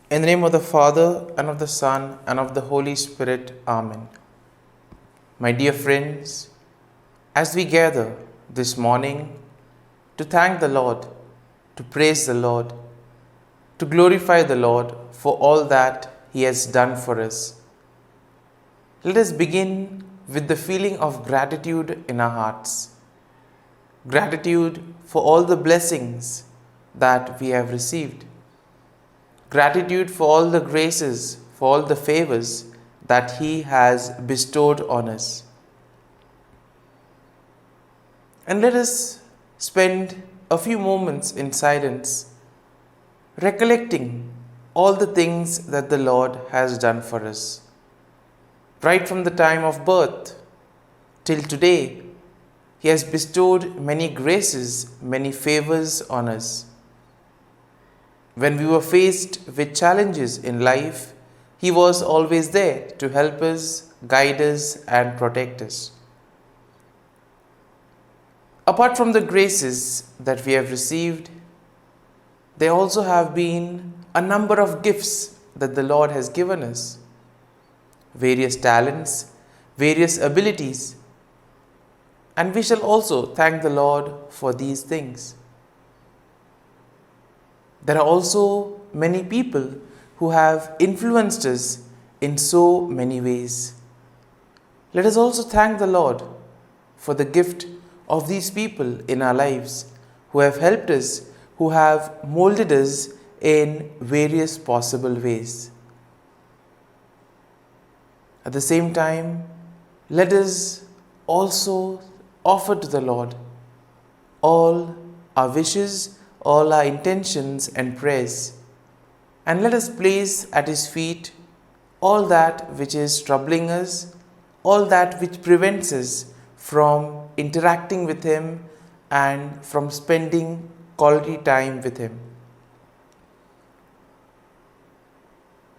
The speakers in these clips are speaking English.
In the name of the Father, and of the Son, and of the Holy Spirit. Amen. My dear friends, as we gather this morning to thank the Lord, to praise the Lord, to glorify the Lord for all that He has done for us, let us begin with the feeling of gratitude in our hearts. Gratitude for all the blessings that we have received. Gratitude for all the graces, for all the favors that He has bestowed on us. And let us spend a few moments in silence, recollecting all the things that the Lord has done for us. Right from the time of birth till today, He has bestowed many graces, many favors on us. When we were faced with challenges in life, He was always there to help us, guide us, and protect us. Apart from the graces that we have received, there also have been a number of gifts that the Lord has given us. Various talents, various abilities, and we shall also thank the Lord for these things. There are also many people who have influenced us in so many ways. Let us also thank the Lord for the gift of these people in our lives who have helped us, who have molded us in various possible ways. At the same time, let us also offer to the Lord all our wishes, all our intentions and prayers, and let us place at His feet all that which is troubling us, all that which prevents us from interacting with Him and from spending quality time with Him.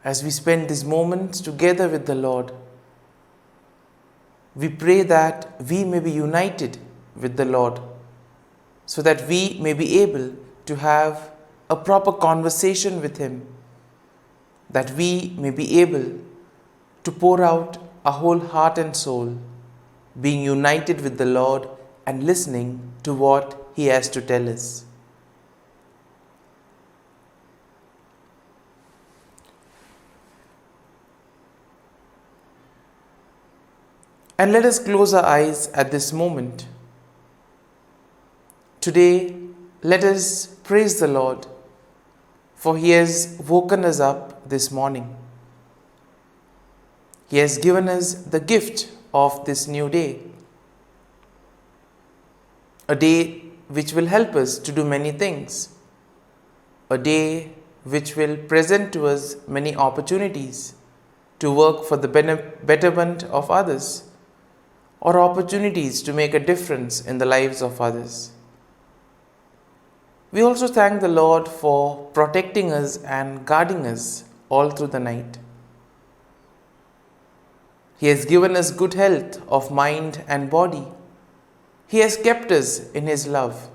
As we spend these moments together with the Lord, we pray that we may be united with the Lord, so that we may be able to have a proper conversation with Him, that we may be able to pour out our whole heart and soul, being united with the Lord and listening to what He has to tell us. And let us close our eyes at this moment. Today, let us praise the Lord, for He has woken us up this morning. He has given us the gift of this new day, a day which will help us to do many things, a day which will present to us many opportunities to work for the betterment of others, or opportunities to make a difference in the lives of others. We also thank the Lord for protecting us and guarding us all through the night. He has given us good health of mind and body. He has kept us in His love.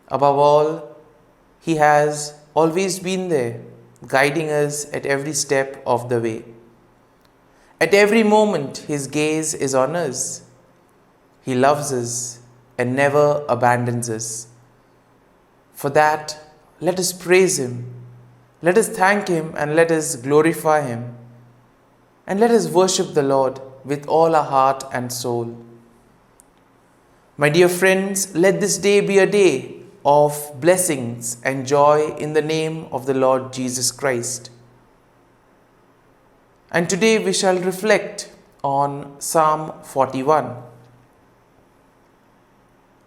Above all, He has always been there, guiding us at every step of the way. At every moment, His gaze is on us. He loves us and never abandons us. For that, let us praise Him, let us thank Him, and let us glorify Him. And let us worship the Lord with all our heart and soul. My dear friends, let this day be a day of blessings and joy in the name of the Lord Jesus Christ. And today we shall reflect on Psalm 41.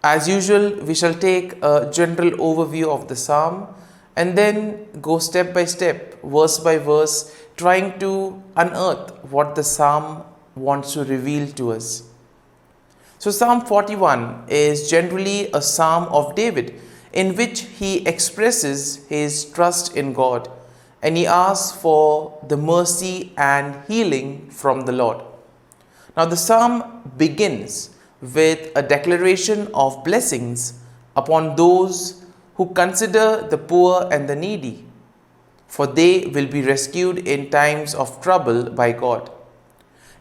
As usual, we shall take a general overview of the psalm and then go step by step, verse by verse, trying to unearth what the psalm wants to reveal to us. So Psalm 41 is generally a psalm of David in which he expresses his trust in God and he asks for the mercy and healing from the Lord. Now the psalm begins with a declaration of blessings upon those who consider the poor and the needy. for they will be rescued in times of trouble by God.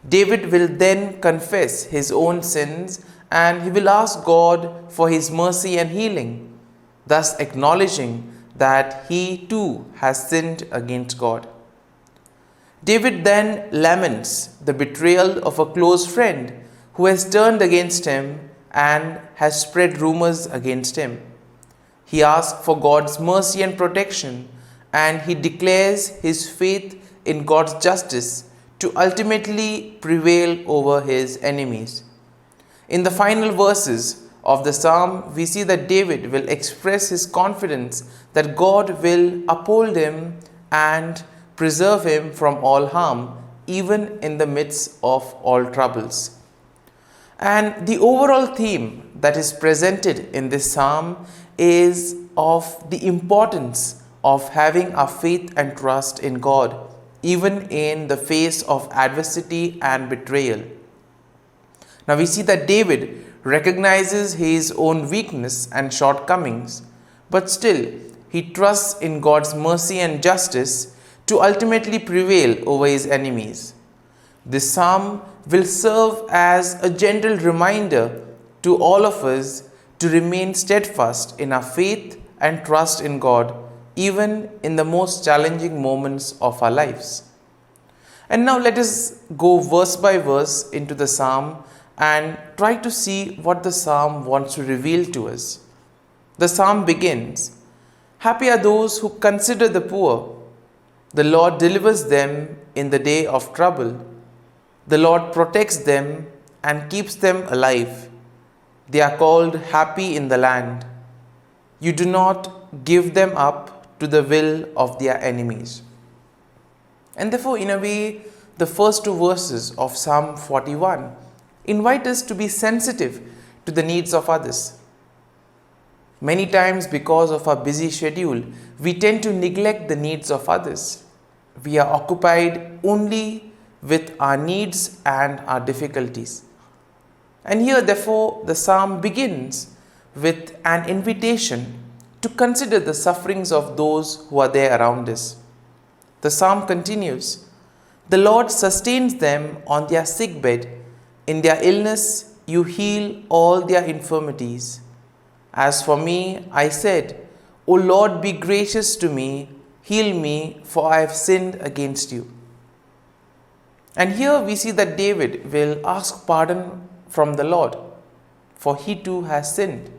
David will then confess his own sins and he will ask God for his mercy and healing, thus acknowledging that he too has sinned against God. David then laments the betrayal of a close friend who has turned against him and has spread rumors against him. He asks for God's mercy and protection, and he declares his faith in God's justice to ultimately prevail over his enemies. In the final verses of the psalm, we see that David will express his confidence that God will uphold him and preserve him from all harm, even in the midst of all troubles. And the overall theme that is presented in this psalm is of the importance of having our faith and trust in God, even in the face of adversity and betrayal. Now we see that David recognizes his own weakness and shortcomings, but still he trusts in God's mercy and justice to ultimately prevail over his enemies. This psalm will serve as a gentle reminder to all of us to remain steadfast in our faith and trust in God, even in the most challenging moments of our lives. And now let us go verse by verse into the psalm and try to see what the psalm wants to reveal to us. The psalm begins, "Happy are those who consider the poor. The Lord delivers them in the day of trouble. The Lord protects them and keeps them alive. They are called happy in the land. You do not give them up to the will of their enemies." And therefore, in a way, the first two verses of Psalm 41 invite us to be sensitive to the needs of others. Many times, because of our busy schedule, we tend to neglect the needs of others. We are occupied only with our needs and our difficulties. And here, therefore, the psalm begins with an invitation to consider the sufferings of those who are there around us. The psalm continues, "The Lord sustains them on their sick bed. In their illness, you heal all their infirmities. As for me, I said, O Lord, be gracious to me, heal me, for I have sinned against you." And here we see that David will ask pardon from the Lord, for he too has sinned.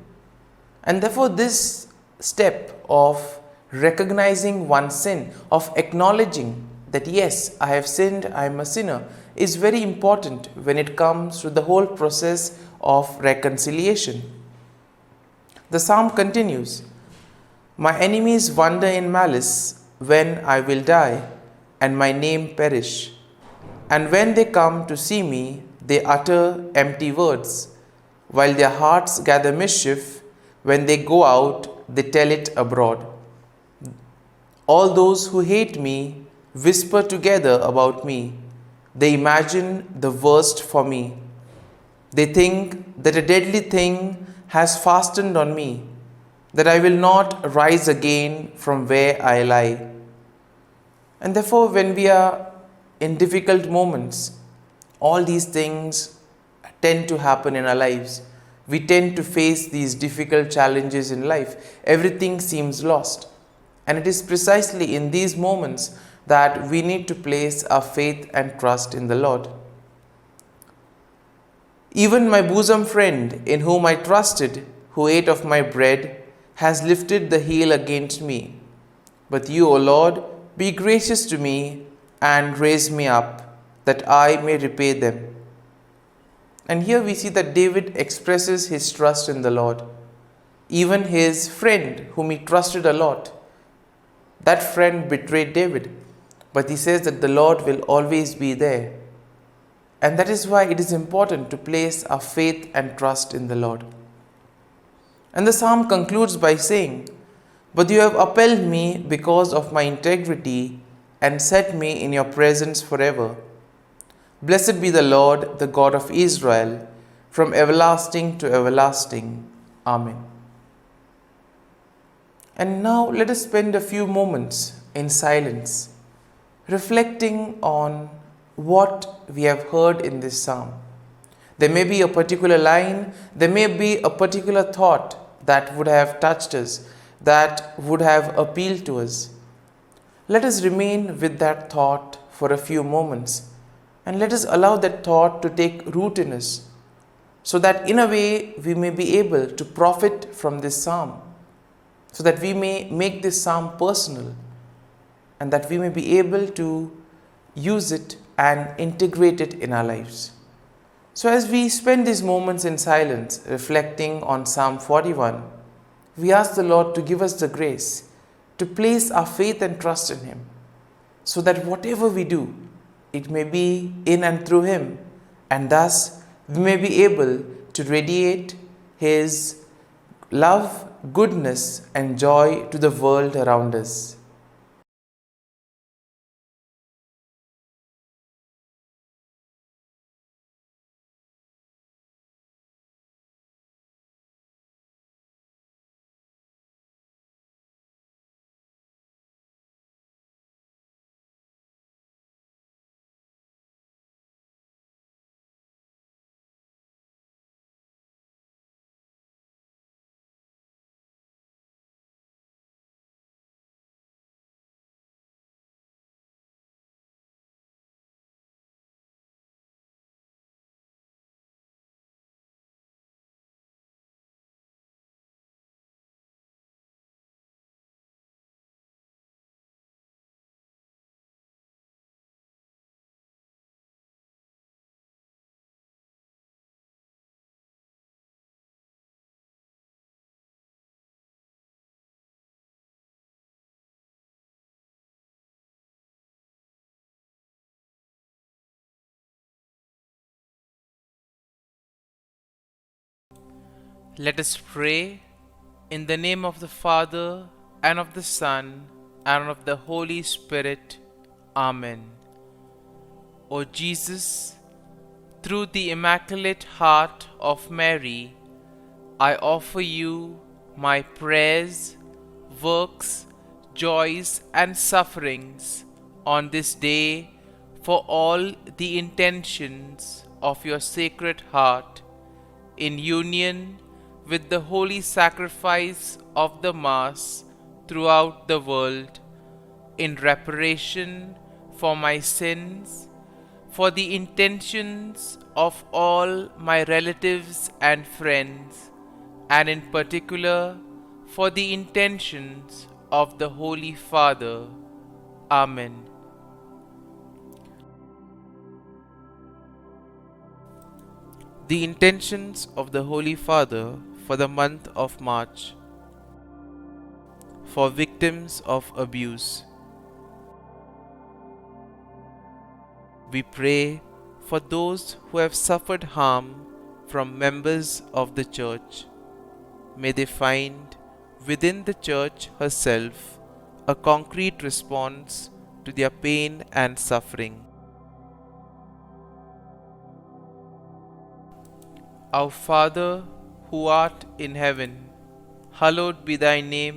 And therefore this step of recognizing one's sin, of acknowledging that yes, I have sinned, I am a sinner, is very important when it comes to the whole process of reconciliation. The psalm continues, "My enemies wonder in malice when I will die and my name perish. And when they come to see me, they utter empty words. While their hearts gather mischief, when they go out, they tell it abroad. All those who hate me whisper together about me. They imagine the worst for me. They think that a deadly thing has fastened on me, that I will not rise again from where I lie." And therefore, when we are in difficult moments, all these things tend to happen in our lives. We tend to face these difficult challenges in life. Everything seems lost. And it is precisely in these moments that we need to place our faith and trust in the Lord. "Even my bosom friend, in whom I trusted, who ate of my bread, has lifted the heel against me. But you, O Lord, be gracious to me and raise me up, that I may repay them." And here we see that David expresses his trust in the Lord. Even his friend, whom he trusted a lot, that friend betrayed David. But he says that the Lord will always be there. And that is why it is important to place our faith and trust in the Lord. And the psalm concludes by saying, "But you have upheld me because of my integrity and set me in your presence forever. Blessed be the Lord, the God of Israel, from everlasting to everlasting. Amen." And now let us spend a few moments in silence, reflecting on what we have heard in this psalm. There may be a particular line, there may be a particular thought that would have touched us, that would have appealed to us. Let us remain with that thought for a few moments and let us allow that thought to take root in us so that in a way we may be able to profit from this psalm, so that we may make this psalm personal and that we may be able to use it and integrate it in our lives. So as we spend these moments in silence reflecting on Psalm 41, we ask the Lord to give us the grace to place our faith and trust in Him, so that whatever we do, it may be in and through Him, and thus we may be able to radiate His love, goodness, and joy to the world around us. Let us pray in the name of the Father, and of the Son, and of the Holy Spirit. Amen. O Jesus, through the Immaculate Heart of Mary, I offer you my prayers, works, joys, and sufferings on this day for all the intentions of your Sacred Heart, in union with the holy sacrifice of the Mass throughout the world, in reparation for my sins, for the intentions of all my relatives and friends, and in particular for the intentions of the Holy Father. Amen. The intentions of the Holy Father for the month of March. For victims of abuse. We pray for those who have suffered harm from members of the Church. May they find within the Church herself a concrete response to their pain and suffering. Our Father, who art in heaven, hallowed be thy name.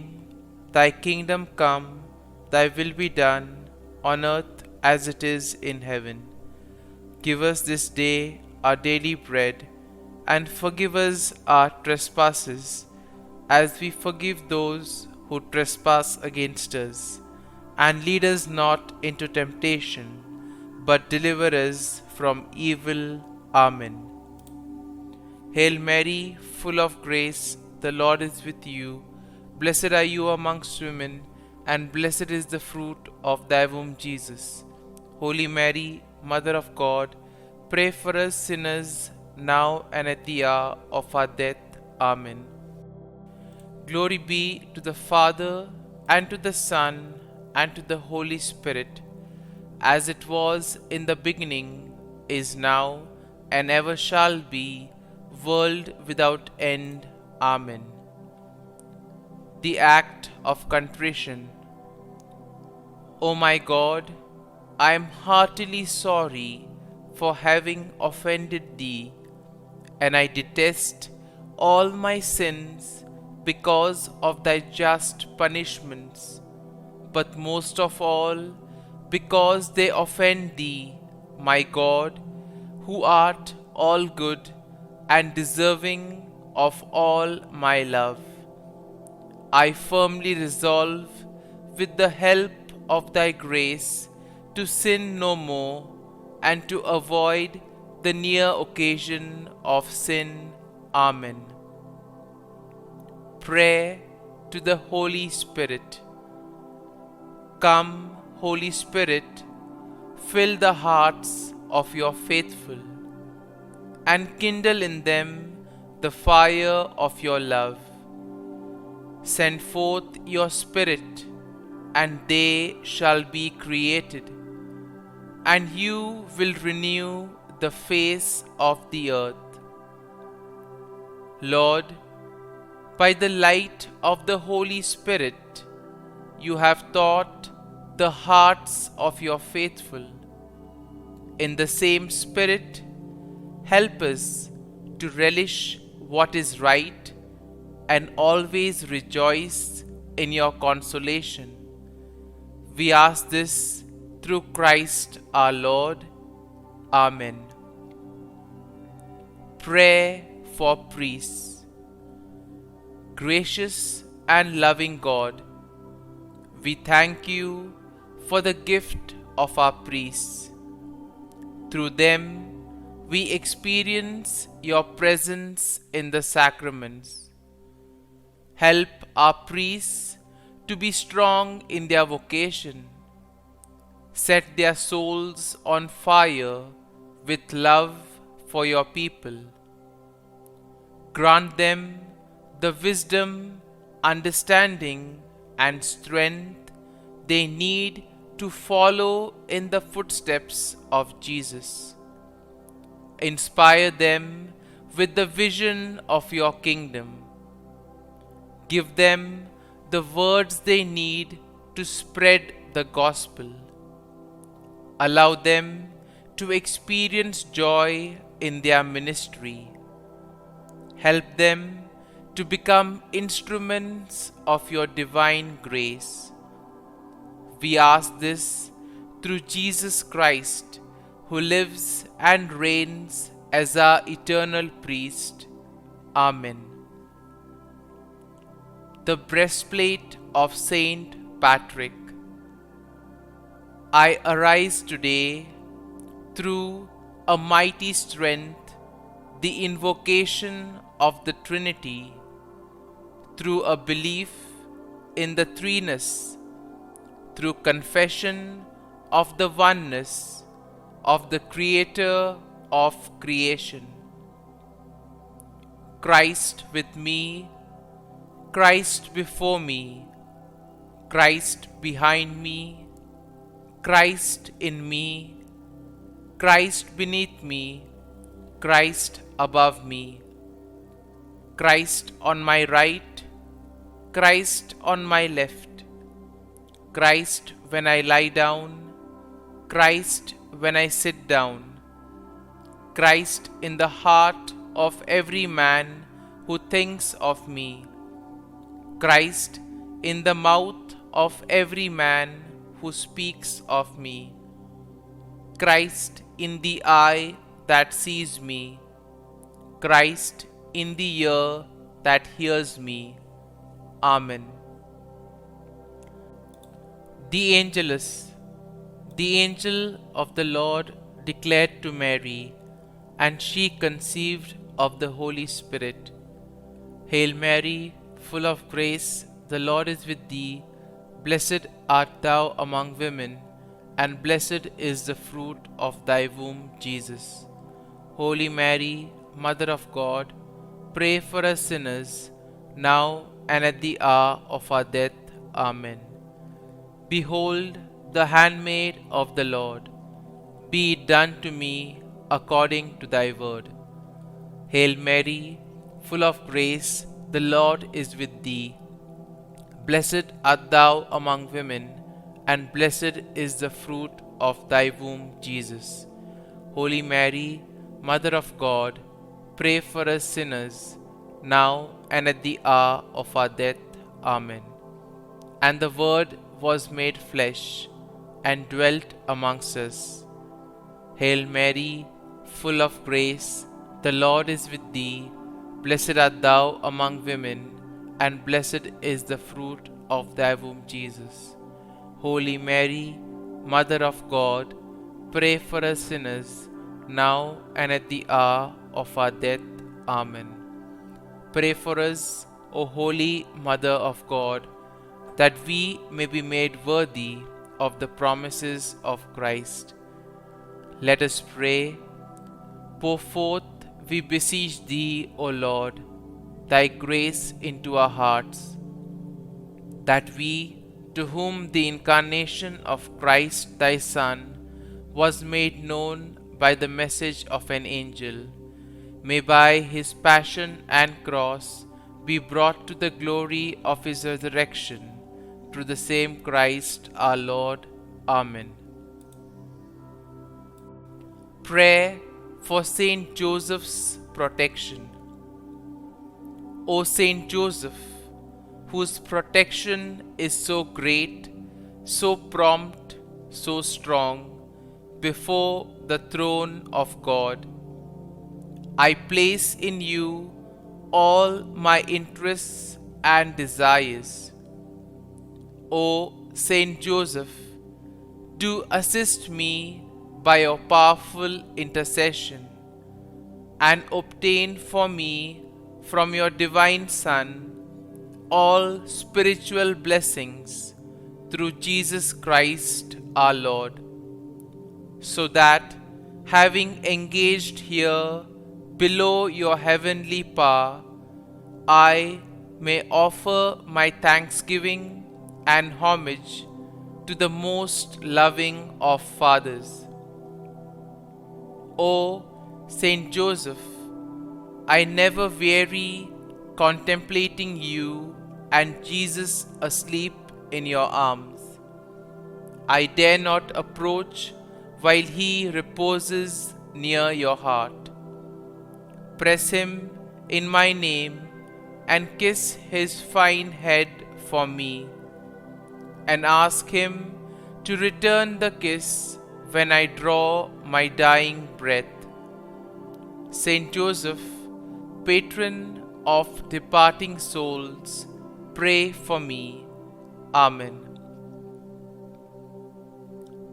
Thy kingdom come, thy will be done, on earth as it is in heaven. Give us this day our daily bread, and forgive us our trespasses, as we forgive those who trespass against us. And lead us not into temptation, but deliver us from evil. Amen. Hail Mary, full of grace, the Lord is with you. Blessed are you amongst women, and blessed is the fruit of thy womb, Jesus. Holy Mary, Mother of God, pray for us sinners, now and at the hour of our death. Amen. Glory be to the Father, and to the Son, and to the Holy Spirit, as it was in the beginning, is now, and ever shall be, world without end. Amen. The act of contrition. O my God, I am heartily sorry for having offended thee, and I detest all my sins because of thy just punishments. but most of all, because they offend thee, my God, who art all good and deserving of all my love. I firmly resolve, with the help of thy grace, to sin no more and to avoid the near occasion of sin. Amen. Prayer to the Holy Spirit. Come, Holy Spirit, fill the hearts of your faithful, and kindle in them the fire of your love. Send forth your Spirit, and they shall be created, and you will renew the face of the earth. Lord, by the light of the Holy Spirit, you have taught the hearts of your faithful. In the same Spirit, help us to relish what is right and always rejoice in your consolation. We ask this through Christ our Lord. Amen. Prayer for priests. Gracious and loving God, we thank you for the gift of our priests. Through them, we experience your presence in the sacraments. Help our priests to be strong in their vocation. Set their souls on fire with love for your people. Grant them the wisdom, understanding, and strength they need to follow in the footsteps of Jesus. Inspire them with the vision of your kingdom. Give them the words they need to spread the gospel. Allow them to experience joy in their ministry. Help them to become instruments of your divine grace. We ask this through Jesus Christ, who lives and reigns as our eternal priest. Amen. The breastplate of Saint Patrick. I arise today through a mighty strength, the invocation of the Trinity, through a belief in the threeness, through confession of the oneness of the Creator of creation. Christ with me, Christ before me, Christ behind me, Christ in me, Christ beneath me, Christ above me, Christ on my right, Christ on my left, Christ when I lie down, Christ when I sit down, Christ in the heart of every man who thinks of me, Christ in the mouth of every man who speaks of me, Christ in the eye that sees me, Christ in the ear that hears me. Amen. The Angelus. The angel of the Lord declared to Mary, and she conceived of the Holy Spirit. Hail Mary, full of grace, the Lord is with thee. Blessed art thou among women, and blessed is the fruit of thy womb, Jesus. Holy Mary, Mother of God, pray for us sinners, now and at the hour of our death. Amen. Behold, the handmaid of the Lord. Be it done to me according to thy word. Hail Mary, full of grace, the Lord is with thee. Blessed art thou among women, and blessed is the fruit of thy womb, Jesus. Holy Mary, Mother of God, pray for us sinners, now and at the hour of our death. Amen. And the Word was made flesh and dwelt amongst us. Hail Mary, full of grace, the Lord is with thee. Blessed art thou among women, and blessed is the fruit of thy womb, Jesus. Holy Mary, Mother of God, pray for us sinners, now and at the hour of our death. Amen. Pray for us, O Holy Mother of God, that we may be made worthy of the promises of Christ. Let us pray. Pour forth, we beseech thee, O Lord, thy grace into our hearts, that we, to whom the incarnation of Christ thy Son was made known by the message of an angel, may by his passion and cross be brought to the glory of his resurrection, through the same Christ our Lord. Amen. Prayer for Saint Joseph's protection. O Saint Joseph, whose protection is so great, so prompt, so strong, before the throne of God, I place in you all my interests and desires. O Saint Joseph, do assist me by your powerful intercession, and obtain for me from your divine Son all spiritual blessings through Jesus Christ our Lord, so that, having engaged here below your heavenly power, I may offer my thanksgiving and homage to the most loving of fathers. O Saint Joseph, I never weary contemplating you and Jesus asleep in your arms. I dare not approach while he reposes near your heart. Press him in my name and kiss his fine head for me, and ask him to return the kiss when I draw my dying breath. Saint Joseph, patron of departing souls, pray for me. Amen.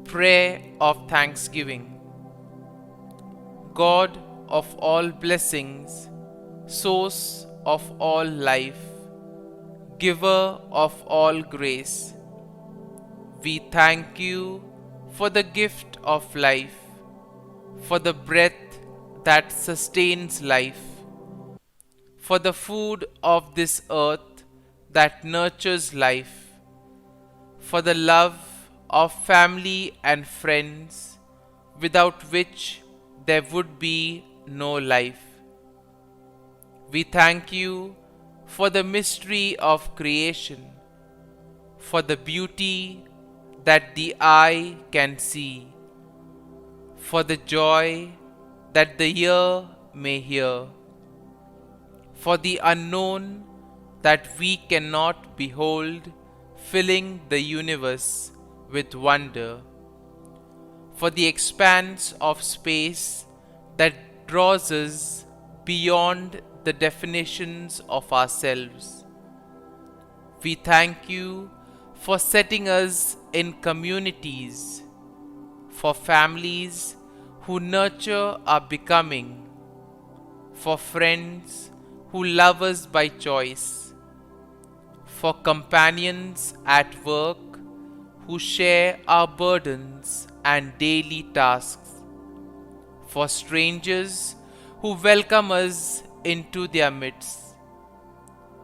Prayer of Thanksgiving. God of all blessings, source of all life, giver of all grace, we thank you for the gift of life, for the breath that sustains life, for the food of this earth that nurtures life, for the love of family and friends, without which there would be no life. We thank you for the mystery of creation, for the beauty that the eye can see, for the joy that the ear may hear, for the unknown that we cannot behold, filling the universe with wonder, for the expanse of space that draws us beyond the definitions of ourselves. We thank you for setting us in communities, for families who nurture our becoming, for friends who love us by choice, for companions at work who share our burdens and daily tasks, for strangers who welcome us into their midst,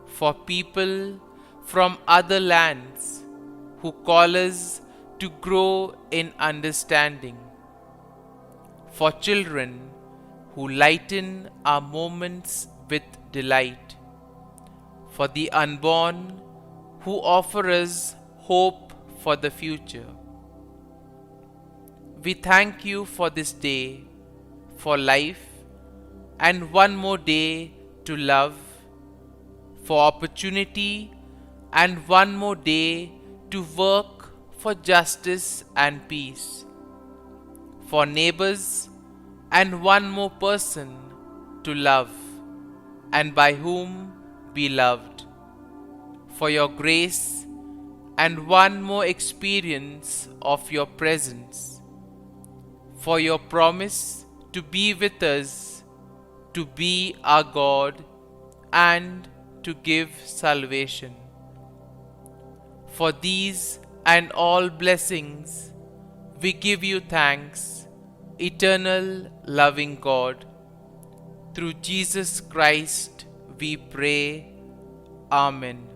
for people from other lands who call us to grow in understanding, for children who lighten our moments with delight, for the unborn who offer us hope for the future. We thank you for this day, for life, and one more day to love, for opportunity, and one more day to work for justice and peace, for neighbors and one more person to love, and by whom be loved, for your grace and one more experience of your presence, for your promise to be with us, to be our God, and to give salvation. For these and all blessings, we give you thanks, eternal loving God. Through Jesus Christ we pray. Amen.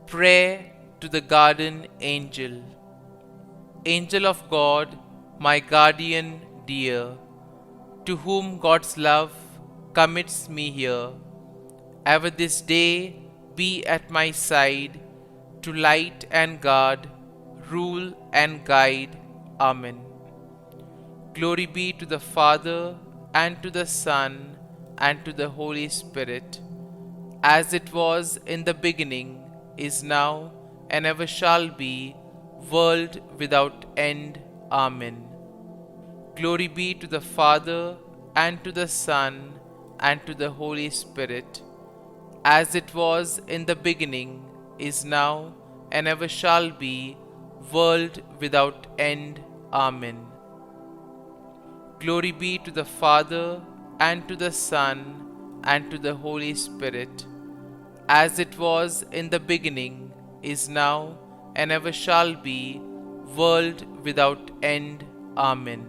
Prayer to the Guardian Angel. Angel of God, my guardian dear, to whom God's love commits me here, ever this day be at my side, to light and guard, rule and guide. Amen. Glory be to the Father, and to the Son, and to the Holy Spirit, as it was in the beginning, is now, and ever shall be, world without end. Amen. Glory be to the Father, and to the Son, and to the Holy Spirit, as it was in the beginning, is now, and ever shall be, world without end. Amen. Glory be to the Father, and to the Son, and to the Holy Spirit, as it was in the beginning, is now, and ever shall be, world without end. Amen.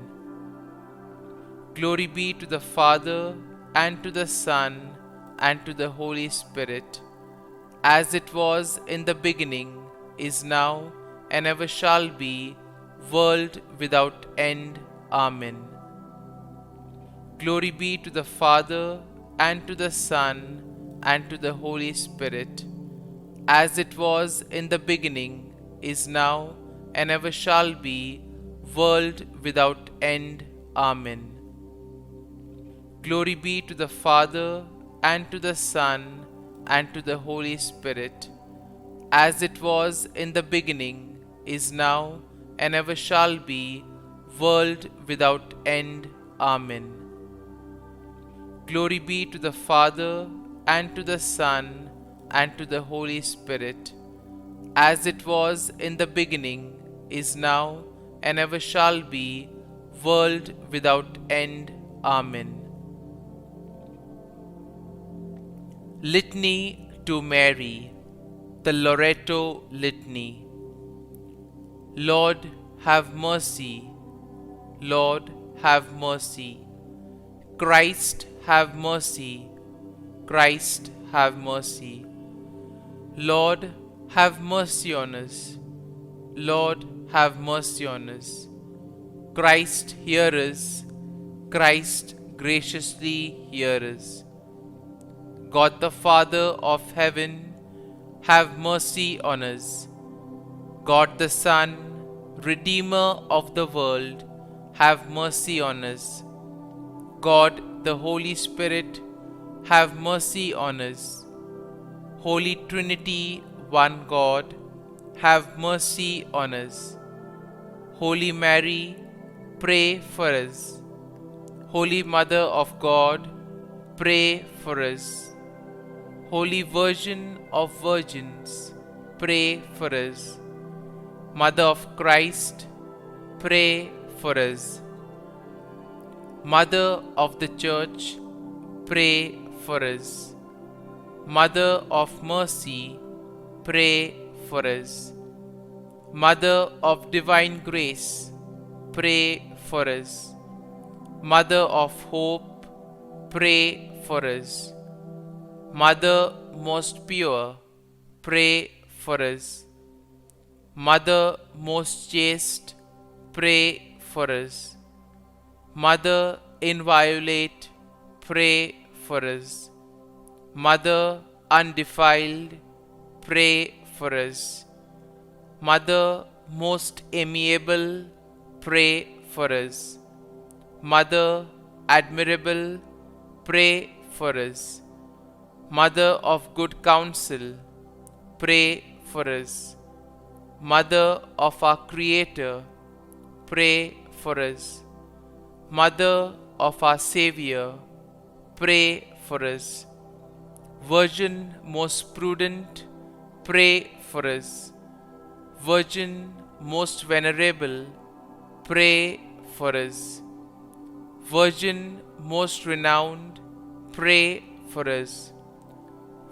Glory be to the Father, and to the Son, and to the Holy Spirit, as it was in the beginning, is now, and ever shall be, world without end. Amen. Glory be to the Father, and to the Son, and to the Holy Spirit, as it was in the beginning, is now, and ever shall be, world without end. Amen. Glory be to the Father, and to the Son, and to the Holy Spirit, as it was in the beginning, is now, and ever shall be, world without end. Amen. Glory be to the Father, and to the Son, and to the Holy Spirit, as it was in the beginning, is now, and ever shall be, world without end. Amen. Litany to Mary, the Loreto Litany. Lord, have mercy. Lord, have mercy. Christ, have mercy. Christ, have mercy. Lord, have mercy on us. Lord, have mercy on us. Christ, hear us. Christ, graciously hear us. God the Father of heaven, have mercy on us. God the Son, Redeemer of the world, have mercy on us. God the Holy Spirit, have mercy on us. Holy Trinity, one God, have mercy on us. Holy Mary, pray for us. Holy Mother of God, pray for us. Holy Virgin of Virgins, pray for us. Mother of Christ, pray for us. Mother of the Church, pray for us. Mother of Mercy, pray for us. Mother of Divine Grace, pray for us. Mother of Hope, pray for us. Mother most pure, pray for us. Mother most chaste, pray for us. Mother inviolate, pray for us. Mother undefiled, pray for us. Mother most amiable, pray for us. Mother admirable, pray for us. Mother of good counsel, pray for us. Mother of our Creator, pray for us. Mother of our Xavier, pray for us. Virgin most prudent, pray for us. Virgin most venerable, pray for us. Virgin most renowned, pray for us.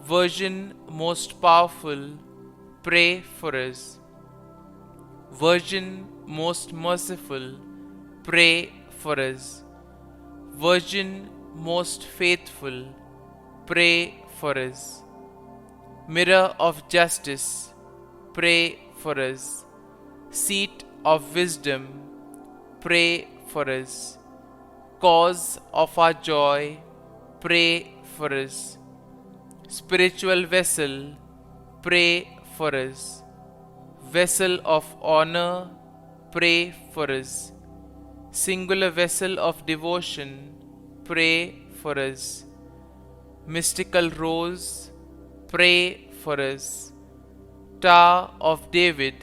Virgin most powerful, pray for us. Virgin most merciful, pray for us. Virgin most faithful, pray for us. Mirror of justice, pray for us. Seat of wisdom, pray for us. Cause of our joy, pray for us. Spiritual vessel, pray for us. Vessel of honor, pray for us. Singular vessel of devotion, pray for us. Mystical rose, pray for us. Tower of David,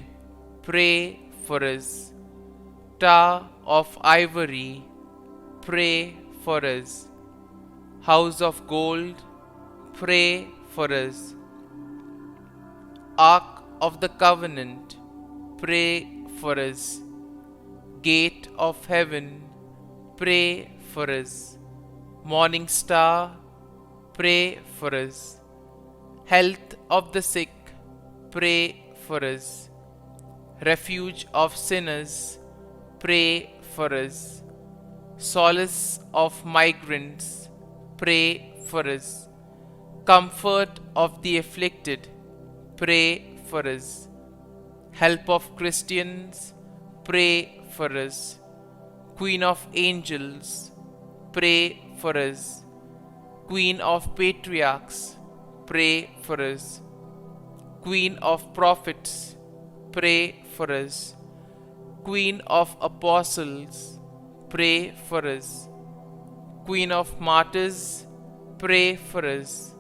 pray for us. Tower of ivory, pray for us. House of gold, pray for us. Ark of the covenant, pray for us. Gate of heaven, pray for us. Morning star, pray for us. Health of the sick, pray for us. Refuge of sinners, pray for us. Solace of migrants, pray for us. Comfort of the afflicted, pray for us. Help of Christians, pray for us. Queen of angels, pray for us. Queen of patriarchs, pray for us. Queen of prophets, pray for us. Queen of apostles, pray for us. Queen of martyrs, pray for us.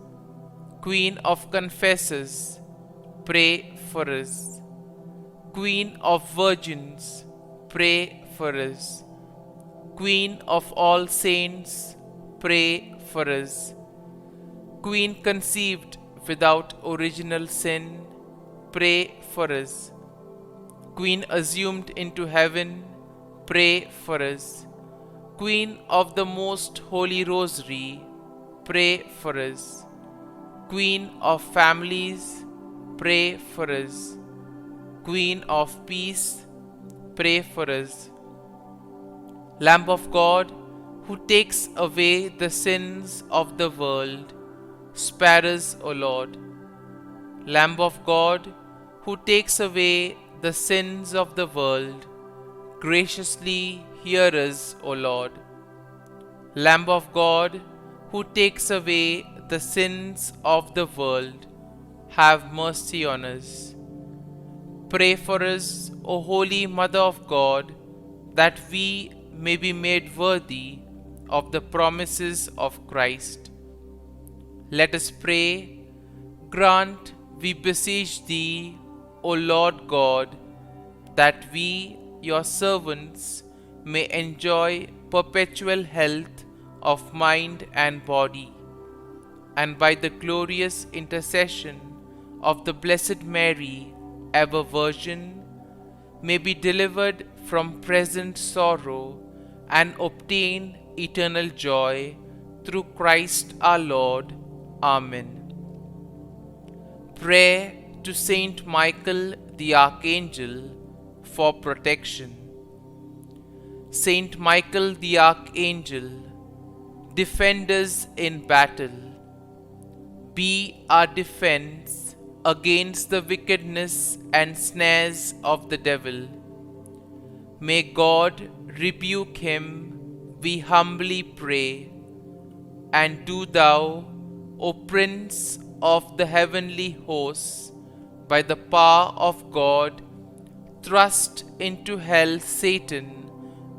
Queen of confessors, pray for us. Queen of virgins, pray for us. Queen of all saints, pray for us. Queen conceived without original sin, pray for us. Queen assumed into heaven, pray for us. Queen of the most holy rosary, pray for us. Queen of families, pray for us. Queen of peace, pray for us. Lamb of God, who takes away the sins of the world, spare us, O Lord. Lamb of God, who takes away the sins of the world, graciously hear us, O Lord. Lamb of God, who takes away the sins of the world, have mercy on us. Pray for us, O Holy Mother of God, that we may be made worthy of the promises of Christ. Let us pray. Grant, we beseech Thee, O Lord God, that we, Your servants, may enjoy perpetual health of mind and body, and by the glorious intercession of the Blessed Mary, ever Virgin, may be delivered from present sorrow and obtain eternal joy through Christ our Lord. Amen. Prayer to Saint Michael the Archangel for protection. Saint Michael the Archangel, defend us in battle. Be our defense against the wickedness and snares of the devil. May God rebuke him, we humbly pray. And do Thou, O Prince of the heavenly hosts, by the power of God, thrust into hell Satan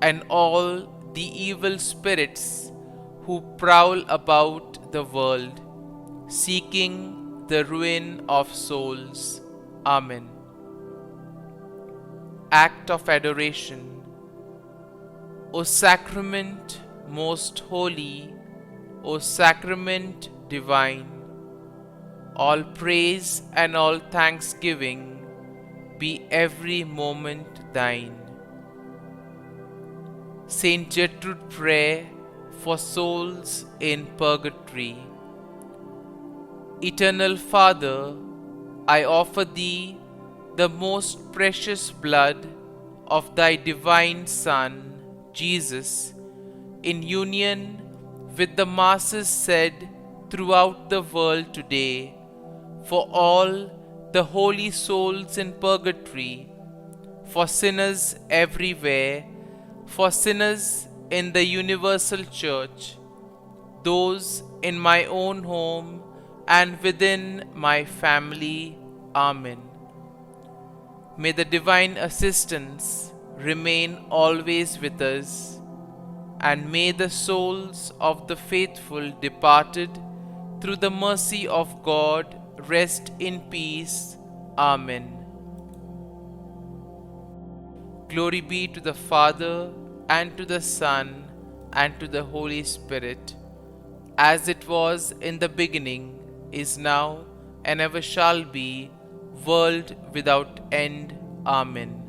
and all the evil spirits who prowl about the world, seeking the ruin of souls. Amen. act of adoration. O sacrament most holy, O sacrament divine, all praise and all thanksgiving be every moment thine. Saint Gertrude Prayer for souls in purgatory. Eternal Father, I offer Thee the most precious blood of Thy divine Son, Jesus, in union with the masses said throughout the world today, for all the holy souls in purgatory, for sinners everywhere, for sinners in the universal church, those in my own home and within my family. Amen. May the divine assistance remain always with us, and may the souls of the faithful departed through the mercy of God rest in peace. Amen. Glory be to the Father, and to the Son, and to the Holy Spirit, as it was in the beginning, is now, and ever shall be, world without end. Amen.